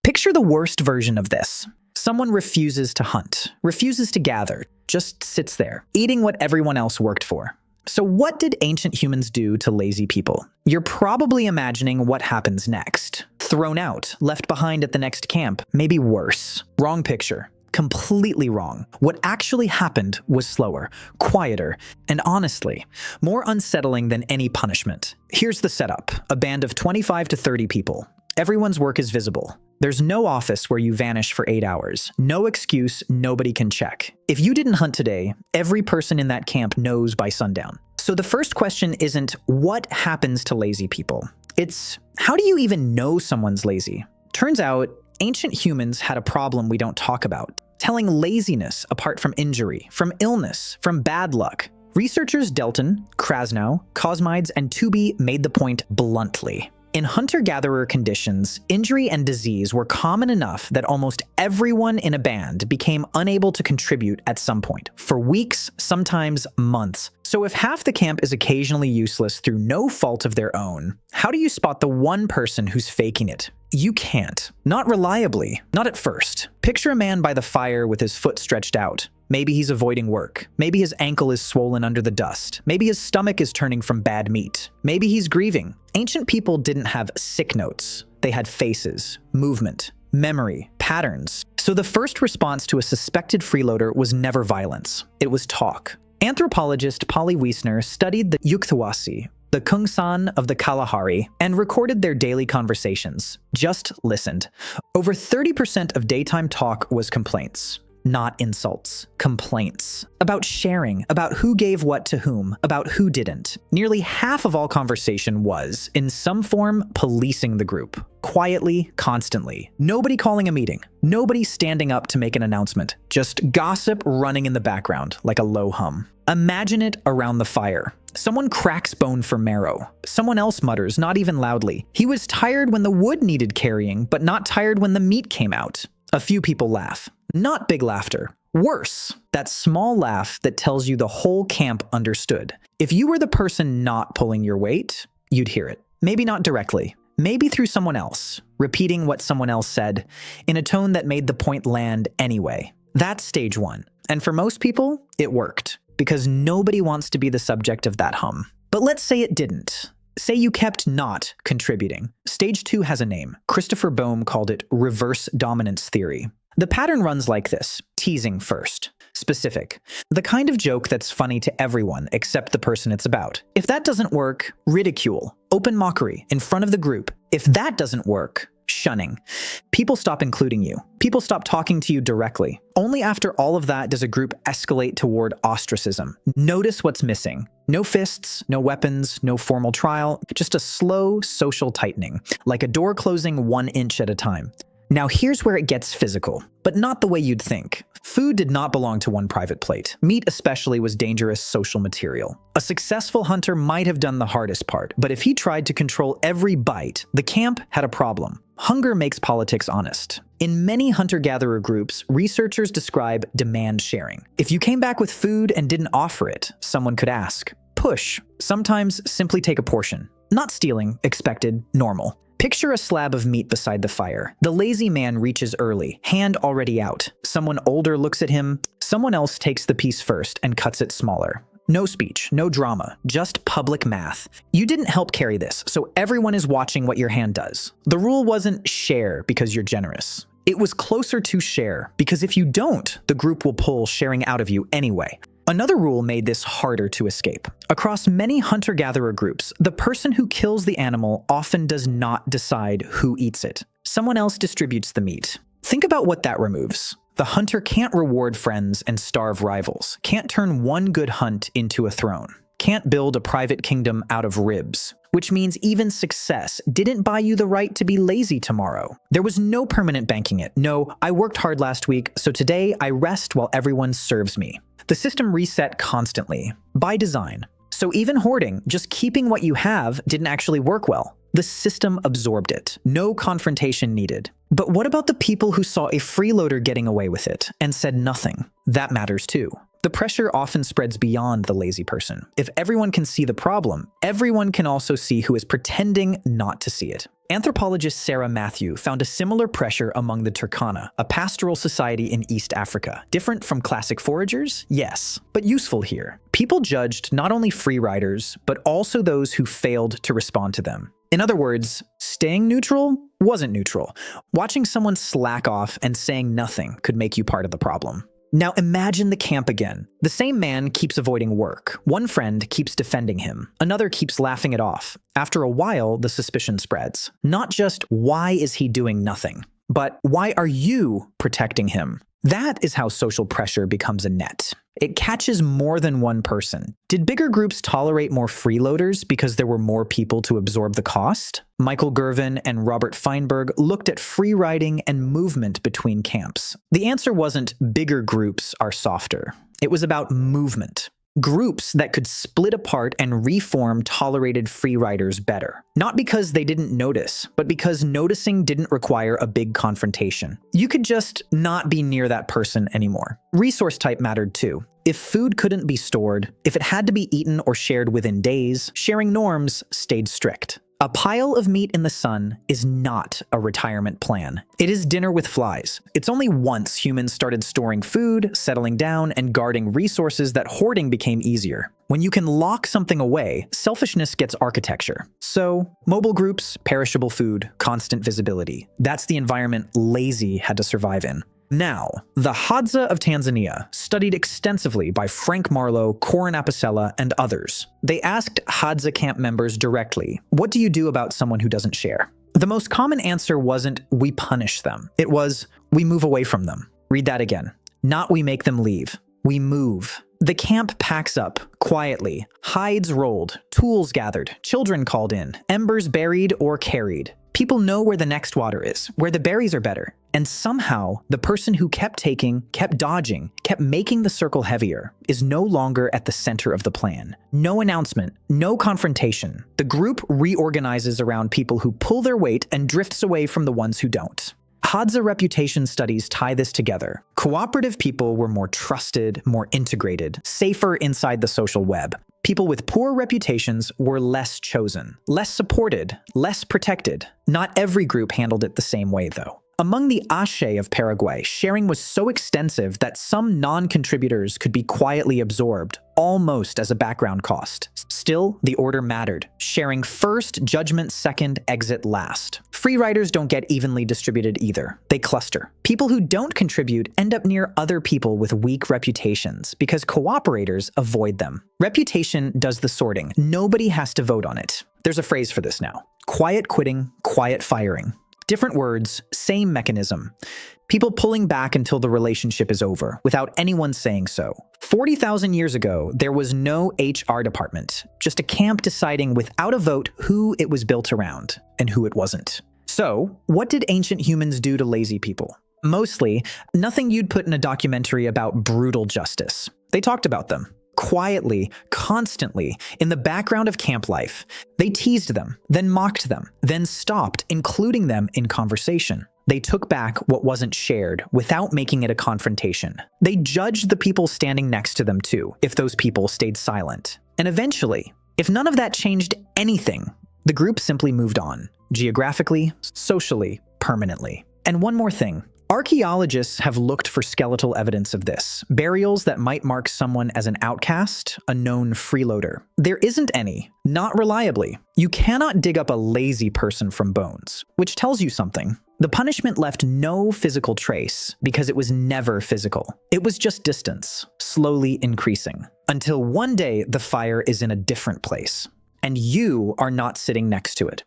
Picture the worst version of this. Someone refuses to hunt, refuses to gather, just sits there, eating what everyone else worked for. So what did ancient humans do to lazy people? You're probably imagining what happens next. Thrown out, left behind at the next camp, maybe worse. Wrong picture. Completely wrong. What actually happened was slower, quieter, and honestly, more unsettling than any punishment. Here's the setup. A band of 25 to 30 people. Everyone's work is visible. There's no office where you vanish for 8 hours. No excuse, nobody can check. If you didn't hunt today, every person in that camp knows by sundown. So the first question isn't what happens to lazy people? It's how do you even know someone's lazy? Turns out, ancient humans had a problem we don't talk about, telling laziness apart from injury, from illness, from bad luck. Researchers Delton, Krasnow, Cosmides, and Tooby made the point bluntly. In hunter-gatherer conditions, injury and disease were common enough that almost everyone in a band became unable to contribute at some point, for weeks, sometimes months. So if half the camp is occasionally useless through no fault of their own, how do you spot the one person who's faking it? You can't. Not reliably. Not at first. Picture a man by the fire with his foot stretched out. Maybe he's avoiding work. Maybe his ankle is swollen under the dust. Maybe his stomach is turning from bad meat. Maybe he's grieving. Ancient people didn't have sick notes. They had faces, movement, memory, patterns. So the first response to a suspected freeloader was never violence. It was talk. Anthropologist Polly Wiesner studied the Yuktawasi, the Kungsan of the Kalahari, and recorded their daily conversations. Just listened. Over 30% of daytime talk was complaints. Not insults, complaints. About sharing, about who gave what to whom, about who didn't. Nearly half of all conversation was, in some form, policing the group. Quietly, constantly. Nobody calling a meeting. Nobody standing up to make an announcement. Just gossip running in the background, like a low hum. Imagine it around the fire. Someone cracks bone for marrow. Someone else mutters, not even loudly. He was tired when the wood needed carrying, but not tired when the meat came out. A few people laugh. Not big laughter. Worse, that small laugh that tells you the whole camp understood. If you were the person not pulling your weight, you'd hear it. Maybe not directly. Maybe through someone else, repeating what someone else said, in a tone that made the point land anyway. That's stage one. And for most people, it worked, because nobody wants to be the subject of that hum. But let's say it didn't. Say you kept not contributing. Stage two has a name. Christopher Bohm called it reverse dominance theory. The pattern runs like this. Teasing first. Specific. The kind of joke that's funny to everyone except the person it's about. If that doesn't work, ridicule. Open mockery in front of the group. If that doesn't work, shunning. People stop including you. People stop talking to you directly. Only after all of that does a group escalate toward ostracism. Notice what's missing. No fists, no weapons, no formal trial, just a slow social tightening, like a door closing 1 inch at a time. Now here's where it gets physical, but not the way you'd think. Food did not belong to one private plate. Meat especially was dangerous social material. A successful hunter might have done the hardest part, but if he tried to control every bite, the camp had a problem. Hunger makes politics honest. In many hunter-gatherer groups, researchers describe demand sharing. If you came back with food and didn't offer it, someone could ask. Push. Sometimes simply take a portion. Not stealing, expected, normal. Picture a slab of meat beside the fire. The lazy man reaches early, hand already out. Someone older looks at him. Someone else takes the piece first and cuts it smaller. No speech, no drama, just public math. You didn't help carry this, so everyone is watching what your hand does. The rule wasn't share because you're generous. It was closer to share, because if you don't, the group will pull sharing out of you anyway. Another rule made this harder to escape. Across many hunter-gatherer groups, the person who kills the animal often does not decide who eats it. Someone else distributes the meat. Think about what that removes. The hunter can't reward friends and starve rivals, can't turn one good hunt into a throne, can't build a private kingdom out of ribs, which means even success didn't buy you the right to be lazy tomorrow. There was no permanent banking it. No, I worked hard last week, so today I rest while everyone serves me. The system reset constantly, by design. So even hoarding, just keeping what you have, didn't actually work well. The system absorbed it. No confrontation needed. But what about the people who saw a freeloader getting away with it and said nothing? That matters too. The pressure often spreads beyond the lazy person. If everyone can see the problem, everyone can also see who is pretending not to see it. Anthropologist Sarah Matthew found a similar pressure among the Turkana, a pastoral society in East Africa. Different from classic foragers? Yes, but useful here. People judged not only free riders, but also those who failed to respond to them. In other words, staying neutral wasn't neutral. Watching someone slack off and saying nothing could make you part of the problem. Now imagine the camp again. The same man keeps avoiding work. One friend keeps defending him. Another keeps laughing it off. After a while, the suspicion spreads. Not just why is he doing nothing, but why are you protecting him? That is how social pressure becomes a net. It catches more than one person. Did bigger groups tolerate more freeloaders because there were more people to absorb the cost? Michael Gervin and Robert Feinberg looked at free riding and movement between camps. The answer wasn't bigger groups are softer. It was about movement. Groups that could split apart and reform tolerated free riders better. Not because they didn't notice, but because noticing didn't require a big confrontation. You could just not be near that person anymore. Resource type mattered too. If food couldn't be stored, if it had to be eaten or shared within days, sharing norms stayed strict. A pile of meat in the sun is not a retirement plan. It is dinner with flies. It's only once humans started storing food, settling down, and guarding resources that hoarding became easier. When you can lock something away, selfishness gets architecture. So, mobile groups, perishable food, constant visibility. That's the environment lazy had to survive in. Now, the Hadza of Tanzania, studied extensively by Frank Marlowe, Corin Apicella, and others. They asked Hadza camp members directly, what do you do about someone who doesn't share? The most common answer wasn't, we punish them. It was, we move away from them. Read that again. Not we make them leave. We move. The camp packs up, quietly, hides rolled, tools gathered, children called in, embers buried or carried. People know where the next water is, where the berries are better. And somehow, the person who kept taking, kept dodging, kept making the circle heavier, is no longer at the center of the plan. No announcement, no confrontation. The group reorganizes around people who pull their weight and drifts away from the ones who don't. Hadza reputation studies tie this together. Cooperative people were more trusted, more integrated, safer inside the social web. People with poor reputations were less chosen, less supported, less protected. Not every group handled it the same way, though. Among the Ashe of Paraguay, sharing was so extensive that some non-contributors could be quietly absorbed, almost as a background cost. Still, the order mattered. Sharing first, judgment second, exit last. Free riders don't get evenly distributed either. They cluster. People who don't contribute end up near other people with weak reputations because cooperators avoid them. Reputation does the sorting. Nobody has to vote on it. There's a phrase for this now. Quiet quitting, quiet firing. Different words, same mechanism. People pulling back until the relationship is over, without anyone saying so. 40,000 years ago, there was no HR department, just a camp deciding without a vote who it was built around and who it wasn't. So, what did ancient humans do to lazy people? Mostly, nothing you'd put in a documentary about brutal justice. They talked about them. Quietly, constantly, in the background of camp life. They teased them, then mocked them, then stopped including them in conversation. They took back what wasn't shared without making it a confrontation. They judged the people standing next to them too, if those people stayed silent. And eventually, if none of that changed anything, the group simply moved on, geographically, socially, permanently. And one more thing. Archaeologists have looked for skeletal evidence of this, burials that might mark someone as an outcast, a known freeloader. There isn't any, not reliably. You cannot dig up a lazy person from bones, which tells you something. The punishment left no physical trace because it was never physical. It was just distance, slowly increasing, until one day the fire is in a different place, and you are not sitting next to it.